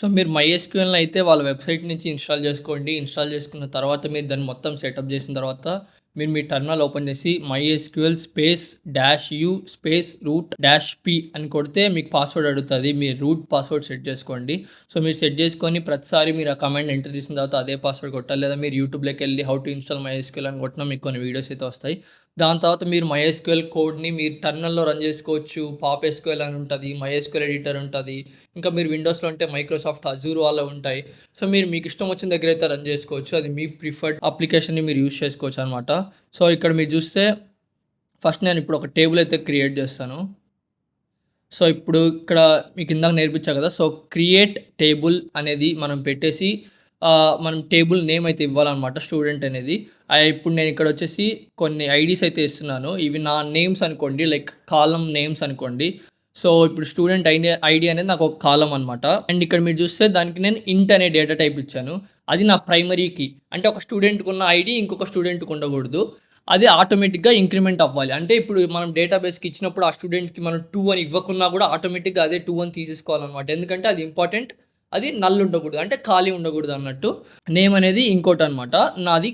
So, మీరు మైఎస్‌క్యూఎల్‌ని అయితే వాళ్ళ వెబ్‌సైట్ నుంచి ఇన్‌స్టాల్ జేసుకోండి. ఇన్‌స్టాల్ జేసుకున్న తర్వాత మీరు దాన్ని మొత్తం సెటప్ జేసిన తర్వాత మీరు మీ టెర్మినల్ ఓపెన్ చేసి MySQL space dash U space root dash P అని కొడితే మీకు పాస్వర్డ్ అడుగుతది. మీరు రూట్ పాస్వర్డ్ సెట్ చేసుకోండి. సో, మీరు సెట్ చేసుకొని ప్రతిసారి మీరు ఆ కమాండ్ ఎంటర్ చేసిన తర్వాత అదే పాస్వర్డ్ కొట్టాలి. లేదా మీరు యూట్యూబ్‌లోకెళ్ళి హౌ టు ఇన్‌స్టాల్ మైఎస్‌క్యూఎల్ అని కొట్టినా మీకు కొన్ని వీడియోస్ అయితే వస్తాయి. దాని తర్వాత మీరు మైఎస్‌క్యూఎల్ కోడ్‌ని మీరు టెర్మినల్‌లో రన్ చేసుకోవచ్చు. పాప్ ఎస్‌క్యూఎల్ అని ఉంటది. మైఎస్‌క్యూఎల్ ఎడిటర్ ఉంటది. ఇంకా మీరు విండోస్‌లో ఉంటే మైక్రోసాఫ్ట్ అజూర్ వాళ్ళవి ఉంటాయి. సో, మీకు ఇష్టం వచ్చిన దగ్గర అయితే రన్ చేసుకోవచ్చు. అది మీ ప్రిఫర్డ్ అప్లికేషన్‌ని మీరు యూజ్ చేసుకోవచ్చు అనమాట. సో, ఇక్కడ మీరు చూస్తే ఫస్ట్ నేను ఇప్పుడు ఒక టేబుల్ అయితే క్రియేట్ చేస్తాను. సో, ఇప్పుడు ఇక్కడ మీకు ఇందాక నేర్పించా కదా! సో, క్రియేట్ టేబుల్ అనేది మనం పెట్టేసి మనం టేబుల్ నేమ్ అయితే ఇవ్వాలనమాట స్టూడెంట్ అనేది. ఇప్పుడు నేను ఇక్కడ వచ్చేసి కొన్ని ఐడీస్ అయితే ఇస్తున్నాను. ఇవి నా నేమ్స్ అనుకోండి. లైక్ కాలమ్ నేమ్స్ అనుకోండి. సో, ఇప్పుడు స్టూడెంట్ ఐడీ అనేది నాకు ఒక కాలమ్ అనమాట. అండ్ ఇక్కడ మీరు చూస్తే దానికి నేను ఇంట్ అనే డేటా టైప్ ఇచ్చాను. అది నా ప్రైమరీ కీ. అంటే ఒక స్టూడెంట్‌కున్న ఐడీ ఇంకొక స్టూడెంట్‌కి ఉండకూడదు. అది ఆటోమేటిక్‌గా ఇంక్రిమెంట్ అవ్వాలి. అంటే ఇప్పుడు మనం డేటాబేస్‌కి ఇచ్చినప్పుడు ఆ స్టూడెంట్‌కి మనం 2 అని ఇవ్వకున్నా కూడా ఆటోమేటిక్‌గా అదే 2 అని తీసేసుకోవాలనమాట. ఎందుకంటే అది ఇంపార్టెంట్. అది నల్ ఉండకూడదు. అంటే ఖాళీ ఉండకూడదు అన్నట్టు. నేమ్ అనేది ఇంకోటనమాట. నాది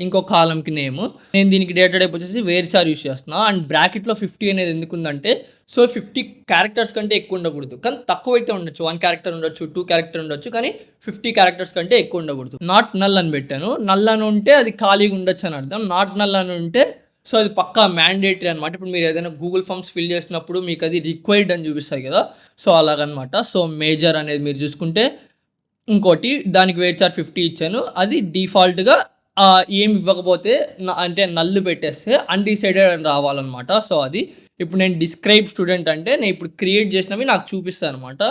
ఇంకో కాలమ్‌కి నేము. నేను దీనికి డేటా టైప్ వచ్చేసి వేర్‌చార్ యూజ్ చేస్తున్నా. అండ్ బ్రాకెట్‌లో 50 అనేది ఎందుకుందంటే సో 50 క్యారెక్టర్స్ కంటే ఎక్కువ ఉండకూడదు. కానీ తక్కువైతే ఉండొచ్చు. 1 క్యారెక్టర్ ఉండొచ్చు, 2 క్యారెక్టర్ ఉండొచ్చు. కానీ 50 క్యారెక్టర్స్ కంటే ఎక్కువ ఉండకూడదు. నాట్ నల్ అని పెట్టాను. నల్ అని ఉంటే అది ఖాళీగా ఉండొచ్చు అని అర్థం. నాట్ నల్ అని ఉంటే సో అది పక్కా మ్యాండేటరీ అనమాట. ఇప్పుడు మీరు ఏదైనా గూగుల్ ఫార్మ్స్ ఫిల్ చేసినప్పుడు మీకు అది రిక్వైర్డ్ అని చూపిస్తాయి కదా! సో అలాగనమాట. సో మేజర్ అనేది మీరు చూసుకుంటే ఇంకోటి దానికి వేర్చార్ 50 ఇచ్చాను. అది డిఫాల్ట్‌గా ఏమి ఇవ్వకపోతే అంటే నల్ పెట్టేస్తే అన్‌డిసైడెడ్ అని రావాలనమాట. సో అది ఇప్పుడు నేను డిస్క్రైబ్ స్టూడెంట్ అంటే నేను ఇప్పుడు క్రియేట్ చేసినవి నాకు చూపిస్తాయనమాట.